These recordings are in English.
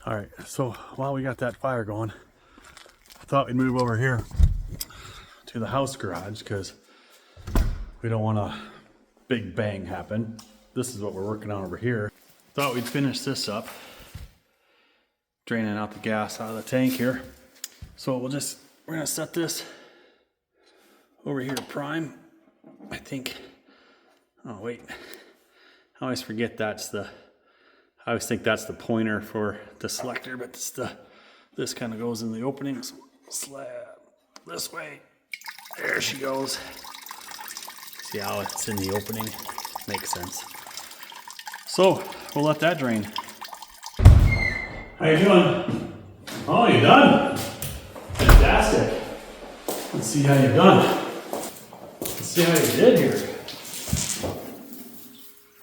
All right, so while we got that fire going, I thought we'd move over here to the house garage because we don't want a big bang happen. This is what we're working on over here. Thought we'd finish this up, draining out the gas out of the tank here. So we're gonna set this over here to prime. I think, oh wait, I always forget I always think that's the pointer for the selector, but this kind of goes in the opening. So slab this way. There she goes. See how it's in the opening? Makes sense. So we'll let that drain. How you doing? Oh, you done? Fantastic. Let's see how you've done. Let's see how you did here.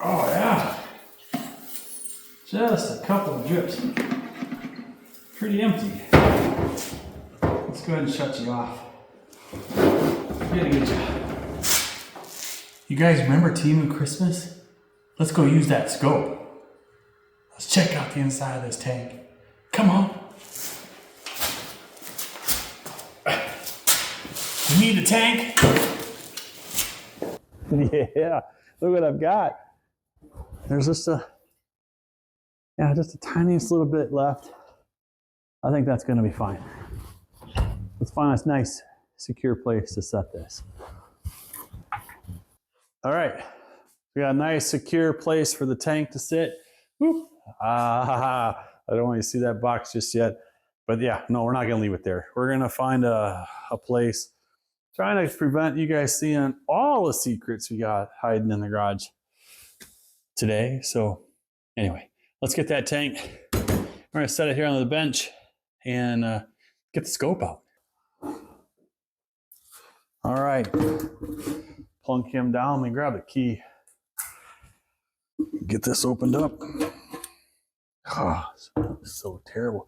Oh yeah. Just a couple of drips. Pretty empty. Let's go ahead and shut you off. You did a good job. You guys remember Temu Christmas? Let's go use that scope. Let's check out the inside of this tank. Come on. You need the tank? Yeah, look what I've got. There's just the tiniest little bit left. I think that's gonna be fine. Let's find a nice, secure place to set this. All right, we got a nice, secure place for the tank to sit. Whoop. I don't want you to see that box just yet. But yeah, no, we're not gonna leave it there. We're gonna find a place, trying to prevent you guys seeing all the secrets we got hiding in the garage today. So anyway, let's get that tank. We're gonna set it here on the bench and get the scope out. All right, plunk him down. Let me grab the key. Get this opened up. Oh, so terrible.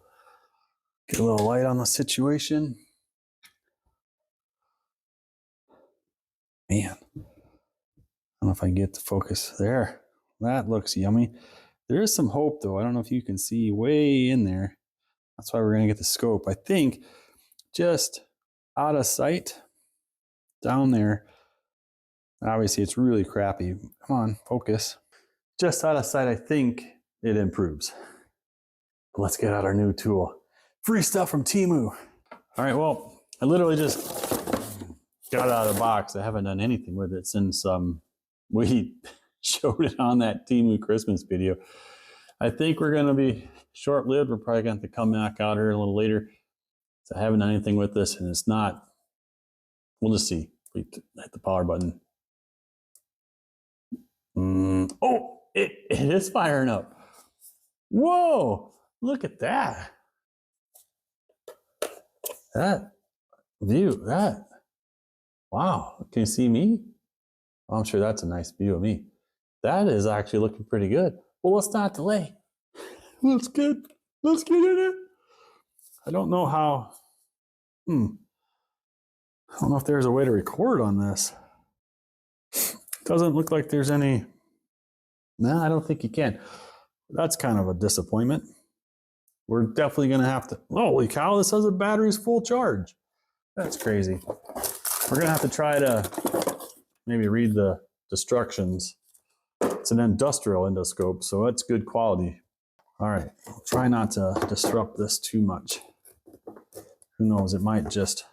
Get a little light on the situation. Man, I don't know if I can get the focus there. That looks yummy. There is some hope though. I don't know if you can see way in there. That's why we're gonna get the scope. I think just out of sight down there. Obviously it's really crappy. Come on, focus. Just out of sight, I think it improves. But let's get out our new tool. Free stuff from Temu. All right, well, I literally just got it out of the box. I haven't done anything with it since we showed it on that Temu Christmas video. I think we're gonna be short-lived. We're probably going to come back out here a little later. So I haven't done anything with this, and it's not, we'll just see. We hit the power button. Oh, it is firing up. Whoa, look at that. That view, wow, can you see me? Oh, I'm sure that's a nice view of me. That is actually looking pretty good. Well, let's not delay. Let's get in it. I don't know how, I don't know if there's a way to record on this. Doesn't look like there's any. No, I don't think you can. That's kind of a disappointment. We're definitely going to have to. Holy cow, this has a battery's full charge. That's crazy. We're going to have to try to maybe read the instructions. It's an industrial endoscope, so it's good quality. All right, I'll try not to disrupt this too much. Who knows, it might just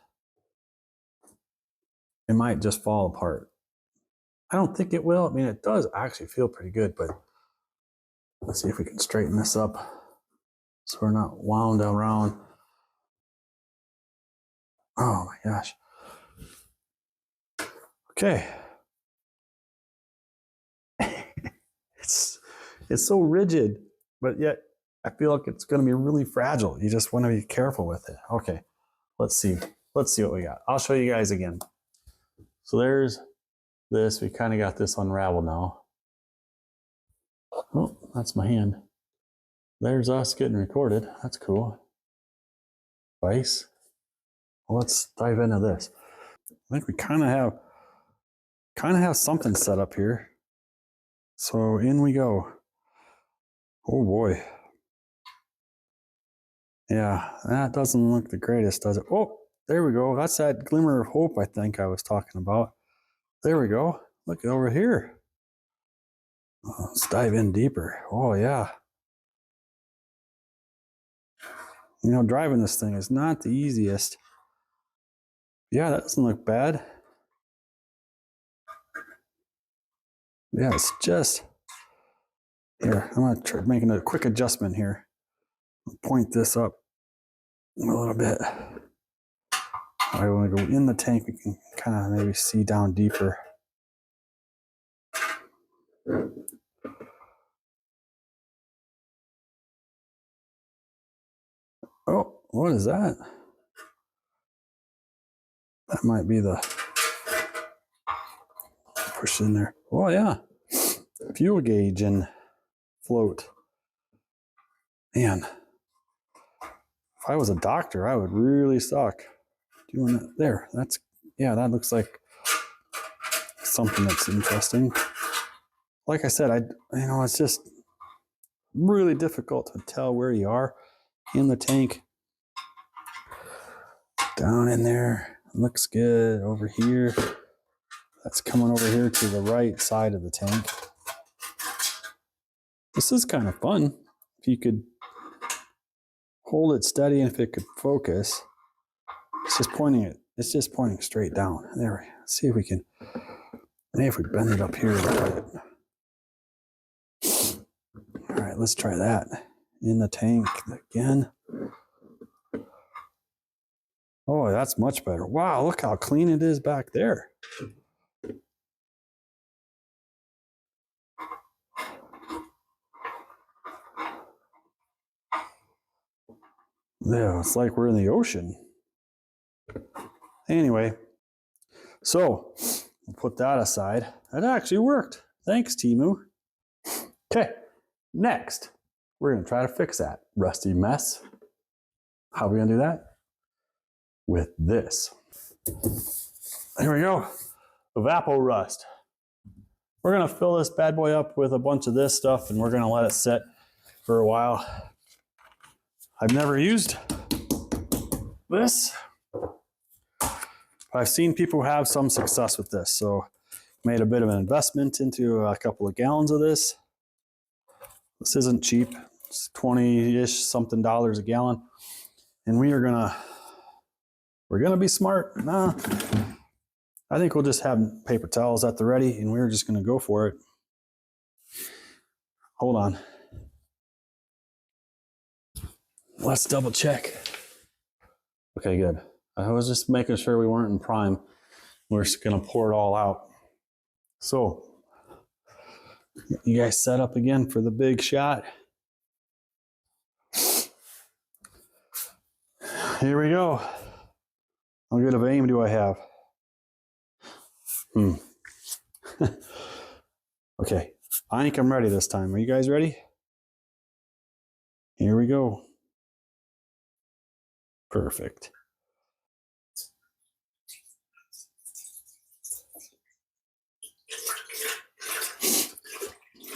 fall apart. I don't think it will. I mean, it does actually feel pretty good, but let's see if we can straighten this up so we're not wound around. Oh my gosh. Okay. It's so rigid, but yet I feel like it's going to be really fragile. You just want to be careful with it. Okay, let's see. Let's see what we got. I'll show you guys again. So there's this. We kind of got this unraveled now. Oh, that's my hand. There's us getting recorded. That's cool. Vice. Well, let's dive into this. I think we kind of have something set up here. So in we go. Oh boy. Yeah, that doesn't look the greatest, does it? Oh, there we go. That's that glimmer of hope I think I was talking about. There we go. Look over here. Let's dive in deeper. Oh, yeah. You know, driving this thing is not the easiest. Yeah, that doesn't look bad. Yeah, it's just... Here, I'm going to try making a quick adjustment here. Point this up a little bit. I want to go in the tank. We can kind of maybe see down deeper. Oh, what is that? That might be the push in there. Oh, yeah. Fuel gauge and float. Man, if I was a doctor, I would really suck doing it. There, that's, yeah, that looks like something that's interesting. Like I said, it's just really difficult to tell where you are in the tank. Down in there, looks good. Over here, that's coming over here to the right side of the tank. This is kind of fun. If you could hold it steady and if it could focus, it's just pointing straight down. There, let's see if we can, maybe if we bend it up here a little bit. All right, let's try that. In the tank again. Oh, that's much better. Wow, look how clean it is back there. Yeah, it's like we're in the ocean. Anyway, so we'll put that aside. That actually worked. Thanks, Timu. Okay, next, we're going to try to fix that rusty mess. How are we going to do that? With this. There we go. Evapo-rust. We're going to fill this bad boy up with a bunch of this stuff and we're going to let it sit for a while. I've never used this. I've seen people have some success with this, so made a bit of an investment into a couple of gallons of this. This isn't cheap. It's 20-ish something dollars a gallon. And we're gonna be smart. Nah, I think we'll just have paper towels at the ready and we're just gonna go for it. Hold on. Let's double check. Okay, good. I was just making sure we weren't in prime. We're just gonna pour it all out. So, you guys set up again for the big shot. Here we go. How good of aim do I have? Okay, I think I'm ready this time. Are you guys ready? Here we go. Perfect.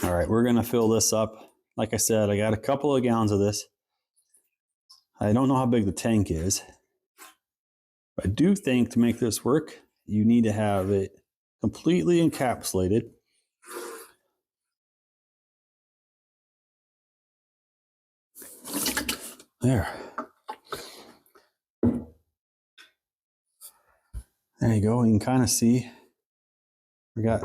All right, we're gonna fill this up. Like I said, I got a couple of gallons of this. I don't know how big the tank is. But I do think to make this work, you need to have it completely encapsulated. There. There you go. You can kind of see. We got.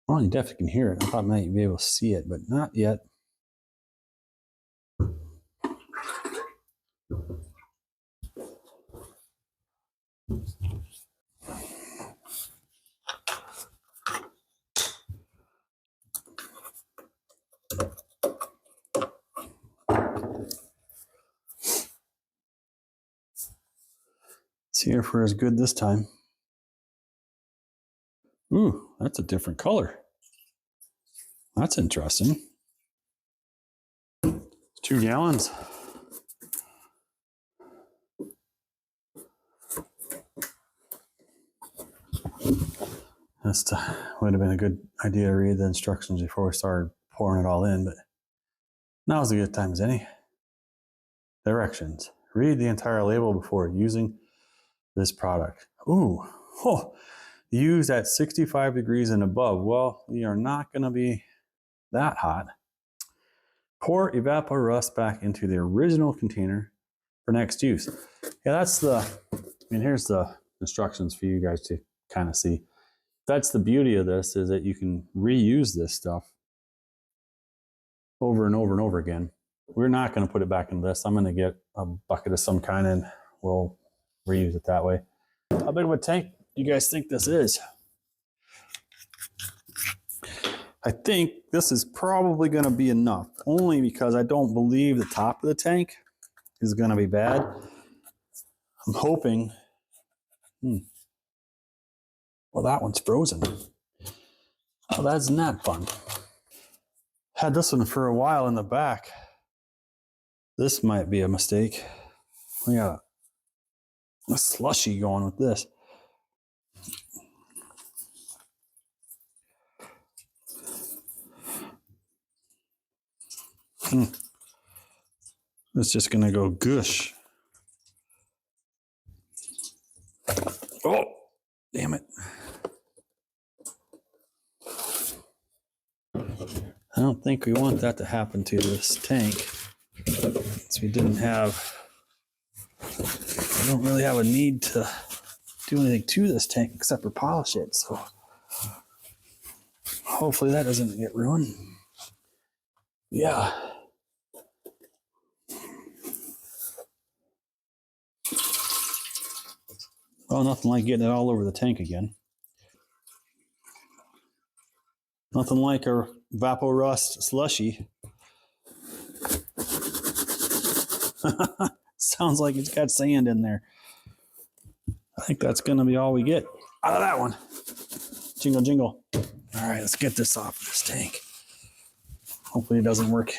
Well, you definitely can hear it. I thought I might be able to see it, but not yet. See if we're as good this time. Ooh, that's a different color. That's interesting. 2 gallons. Would have been a good idea to read the instructions before we started pouring it all in, but Now's a good time as any. Directions. Read the entire label before using this product. Ooh, oh, used at 65 degrees and above. Well, we are not going to be that hot. Pour Evapo-rust back into the original container for next use. Yeah, that's the, here's the instructions for you guys to kind of see. That's the beauty of this, is that you can reuse this stuff over and over and over again. We're not going to put it back into this. I'm going to get a bucket of some kind and we'll reuse it that way. How big of a tank do you guys think this is? I think this is probably going to be enough, only because I don't believe the top of the tank is going to be bad. I'm hoping. Well, that one's frozen. Oh, that's not fun. Had this one for a while in the back. This might be a mistake. We got a slushy going with this. It's just going to go gush. Oh, damn it. I don't think we want that to happen to this tank. Since we didn't have, I don't really have a need to do anything to this tank except for polish it. So hopefully that doesn't get ruined. Yeah. Well, nothing like getting it all over the tank again. Nothing like our Evapo-rust slushy. Sounds like it's got sand in there. I think that's going to be all we get out of that one. Jingle, jingle. All right, let's get this off of this tank. Hopefully it doesn't work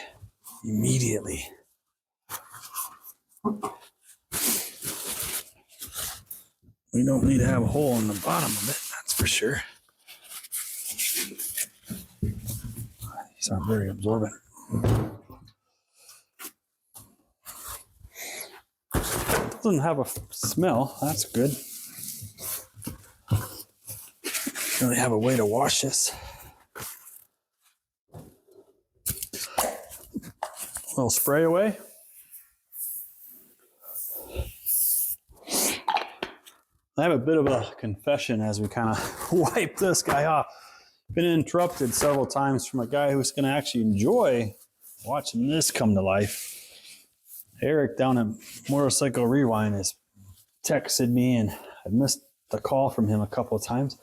immediately. We don't need to have a hole in the bottom of it, that's for sure. These aren't very absorbent. Doesn't have a smell, that's good. Don't really have a way to wash this. A little spray away. I have a bit of a confession as we kind of wipe this guy off. Been interrupted several times from a guy who's going to actually enjoy watching this come to life. Eric down at Motorcycle Rewind has texted me, and I missed the call from him a couple of times.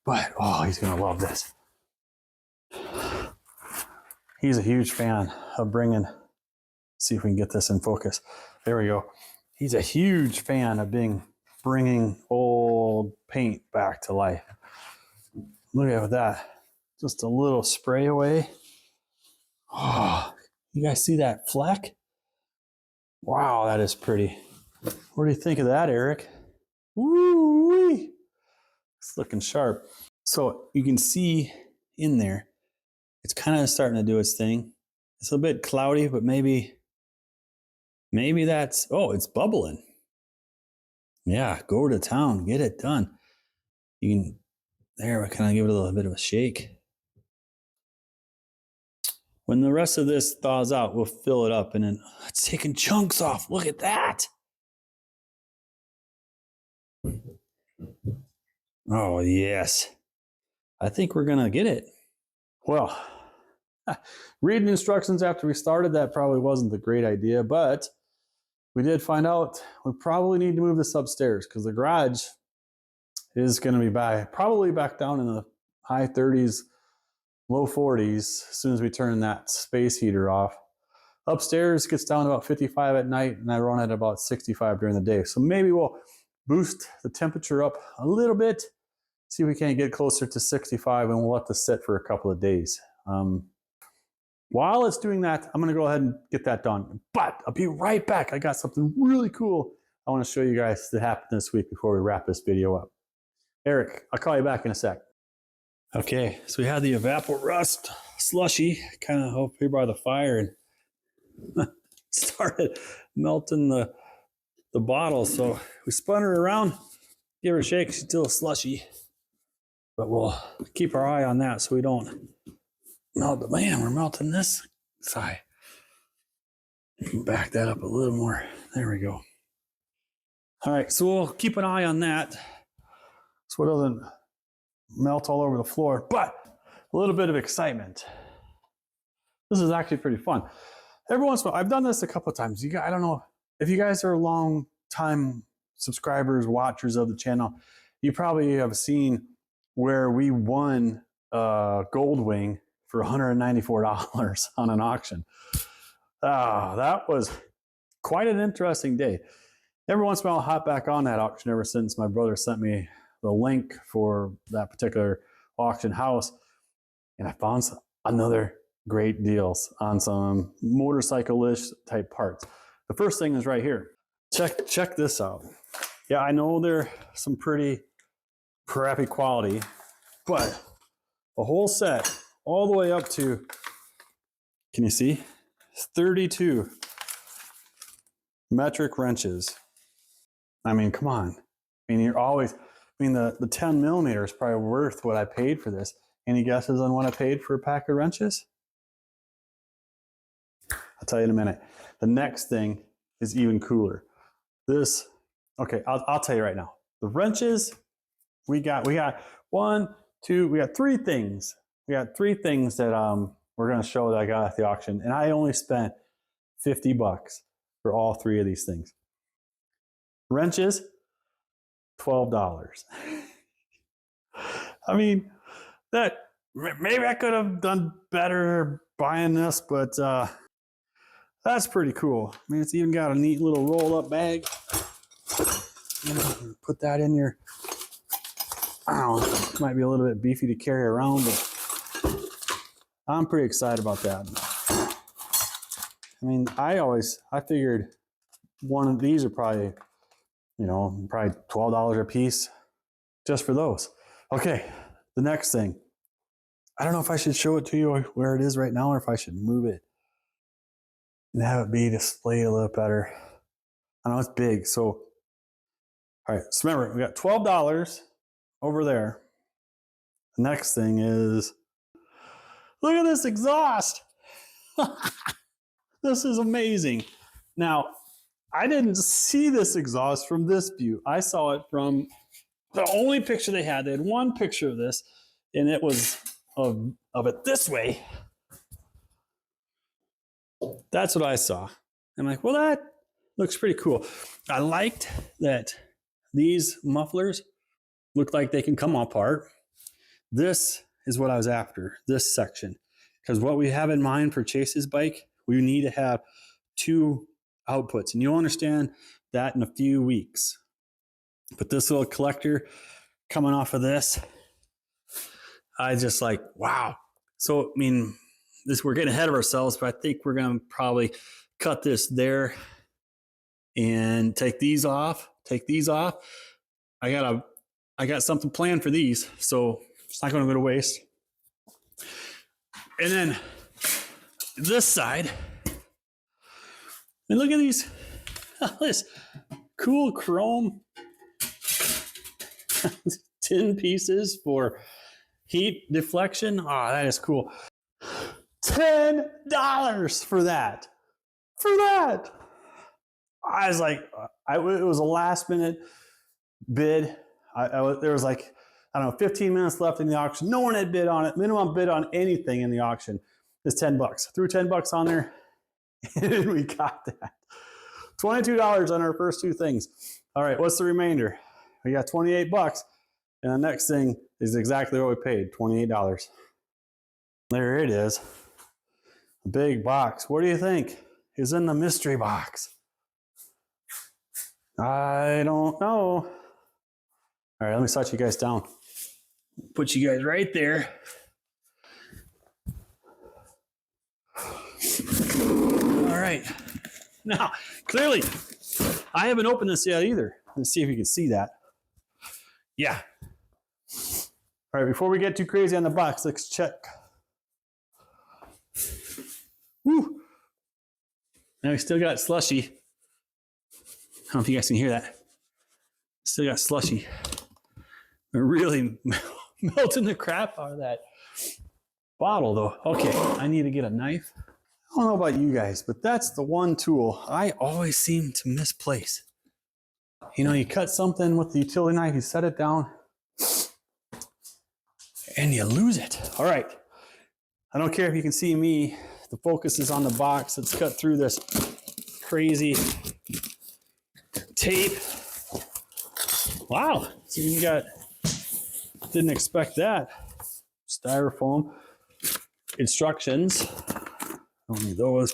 But, oh, he's going to love this. He's a huge fan of bringing, see if we can get this in focus. There we go. He's a huge fan of bringing old paint back to life. Look at that. Just a little spray away. Oh, you guys see that fleck? Wow, that is pretty. What do you think of that, Eric? Woo-wee! It's looking sharp. So you can see in there, it's kind of starting to do its thing. It's a bit cloudy, but maybe that's, oh, it's bubbling. Yeah, go to town, get it done. You can, there, we kind of give it a little bit of a shake. When the rest of this thaws out, we'll fill it up, and then it's taking chunks off. Look at that. Oh, yes. I think we're going to get it. Well, reading instructions after we started, that probably wasn't a great idea, but we did find out we probably need to move this upstairs because the garage is going to be probably back down in the high 30s, low 40s as soon as we turn that space heater off. Upstairs gets down to about 55 at night, and I run at about 65 during the day. So maybe we'll boost the temperature up a little bit, see if we can't get closer to 65, and we'll let this sit for a couple of days. While it's doing that, I'm going to go ahead and get that done. But I'll be right back. I got something really cool I want to show you guys that happened this week before we wrap this video up. Eric, I'll call you back in a sec. Okay, so we had the Evapo-rust slushy kind of up here by the fire, and started melting the bottle. So we spun her around, give her a shake. She's still slushy, but we'll keep our eye on that so we don't melt. But man, we're melting this side. Back that up a little more. There we go. All right, so we'll keep an eye on that so it doesn't melt all over the floor, but a little bit of excitement. This is actually pretty fun. Every once in a while, I've done this a couple of times. I don't know if you guys are long time subscribers, watchers of the channel, you probably have seen where we won a Goldwing for $194 on an auction. That was quite an interesting day. Every once in a while, I'll hop back on that auction ever since my brother sent me the link for that particular auction house. And I found another great deals on some motorcycle-ish type parts. The first thing is right here. Check this out. Yeah, I know they're some pretty crappy quality, but the whole set, all the way up to, can you see? 32 metric wrenches. I mean, come on. I mean, the 10 millimeter is probably worth what I paid for this. Any guesses on what I paid for a pack of wrenches? I'll tell you in a minute. The next thing is even cooler. Okay, I'll tell you right now. The wrenches, we got three things. We got three things that we're gonna show that I got at the auction, and I only spent $50 for all three of these things. Wrenches, $12. I mean, maybe I could have done better buying this, but that's pretty cool. I mean, it's even got a neat little roll-up bag. You know, put that in your, I don't know, it might be a little bit beefy to carry around, but I'm pretty excited about that. I mean, I figured one of these are probably, probably $12 a piece just for those. Okay, the next thing. I don't know if I should show it to you where it is right now or if I should move it and have it be displayed a little better. I know it's big, so all right, so remember, we got $12 over there. The next thing is, look at this exhaust. This is amazing. Now, I didn't see this exhaust from this view. I saw it from the only picture they had. They had one picture of this, and it was of it this way. That's what I saw. I'm like, well, that looks pretty cool. I liked that these mufflers look like they can come apart. This is what I was after, this section. Because what we have in mind for Chase's bike, we need to have two outputs. And you'll understand that in a few weeks. But this little collector coming off of this, I just like, wow. So, I mean, we're getting ahead of ourselves, but I think we're going to probably cut this there and take these off. I got something planned for these, so it's not going to go to waste. And then this side, and look at these, this cool chrome tin pieces for heat deflection. Oh, that is cool. $10 for that. I was like, it was a last minute bid. There was like, I don't know, 15 minutes left in the auction. No one had bid on it. Minimum bid on anything in the auction is $10. Threw $10 on there, and we got that. $22 on our first two things. All right, what's the remainder? We got $28, and the next thing is exactly what we paid, $28. There it is. A big box. What do you think is in the mystery box? I don't know. All right, let me set you guys down. Put you guys right there. All right. Now, clearly, I haven't opened this yet either. Let's see if you can see that. Yeah. All right, before we get too crazy on the box, let's check. Woo. Now we still got slushy. I don't know if you guys can hear that. Still got slushy. We're really melting the crap out of that bottle though. Okay, I need to get a knife. I don't know about you guys, but that's the one tool I always seem to misplace. You know, you cut something with the utility knife, you set it down, and you lose it. All right. I don't care if you can see me. The focus is on the box that's cut through this crazy tape. Wow. So you got, didn't expect that. Styrofoam. Instructions. Don't need those.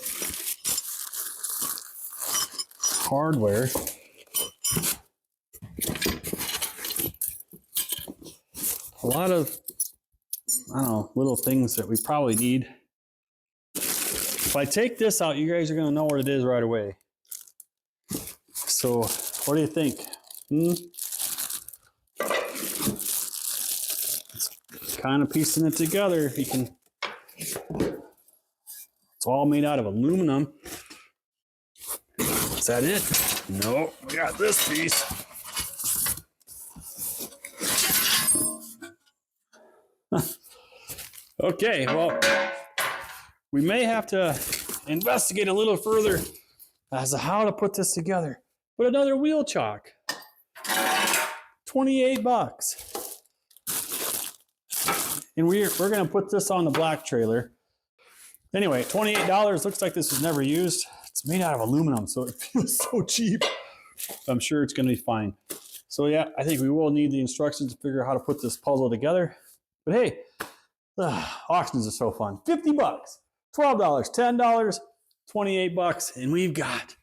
Hardware. A lot of, I don't know, little things that we probably need. If I take this out, you guys are going to know what it is right away. So, what do you think? It's kind of piecing it together. If you can. It's all made out of aluminum. Is that it? No, we got this piece. Okay, well, we may have to investigate a little further as to how to put this together. But another wheel chock, 28 bucks. And we're going to put this on the black trailer. Anyway, $28, looks like this was never used. It's made out of aluminum, so it feels so cheap. I'm sure it's going to be fine. So yeah, I think we will need the instructions to figure out how to put this puzzle together. But hey, auctions are so fun. 50 bucks, $12, $10, 28 bucks, and we've got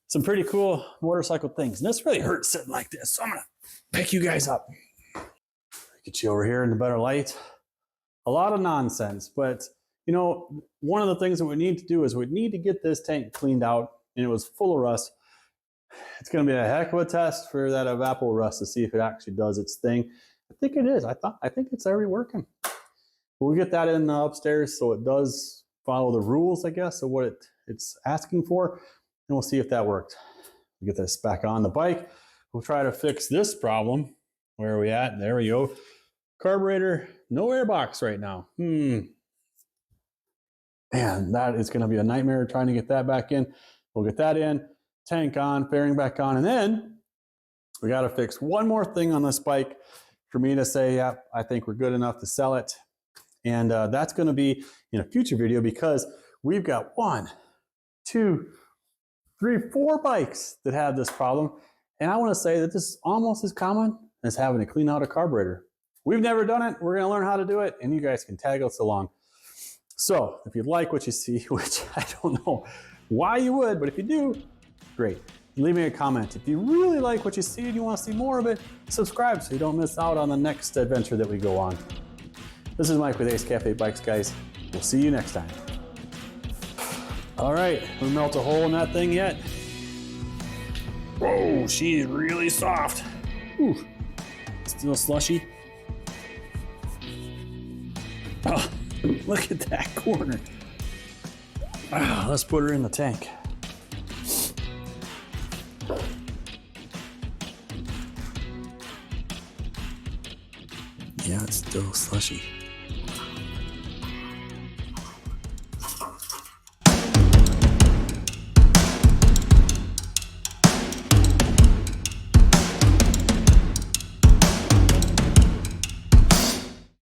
some pretty cool motorcycle things. And this really hurts sitting like this, so I'm gonna pick you guys up. Get you over here in the better light. A lot of nonsense, but you know, one of the things that we need to do is we need to get this tank cleaned out, and it was full of rust. It's gonna be a heck of a test for that Evapo-rust to see if it actually does its thing. I think it is. I think it's already working. We'll get that in upstairs so it does follow the rules, I guess, of what it's asking for, and we'll see if that worked. We'll get this back on the bike. We'll try to fix this problem. Where are we at? There we go. Carburetor, no air box right now. Man, that is going to be a nightmare trying to get that back in. We'll get that in, tank on, fairing back on, and then we got to fix one more thing on this bike for me to say, yeah, I think we're good enough to sell it. And that's going to be in a future video because we've got 1, 2, 3, 4 bikes that have this problem. And I want to say that this is almost as common as having to clean out a carburetor. We've never done it. We're going to learn how to do it, and you guys can tag us along. So if you like what you see, which I don't know why you would, but if you do, great. Leave me a comment. If you really like what you see and you want to see more of it, subscribe so you don't miss out on the next adventure that we go on. This is Mike with Ace Cafe Bikes, guys. We'll see you next time. All right, we melt a hole in that thing yet? Whoa, she's really soft. Ooh, still slushy. Oh, look at that corner. Oh, let's put her in the tank. Yeah, it's still slushy.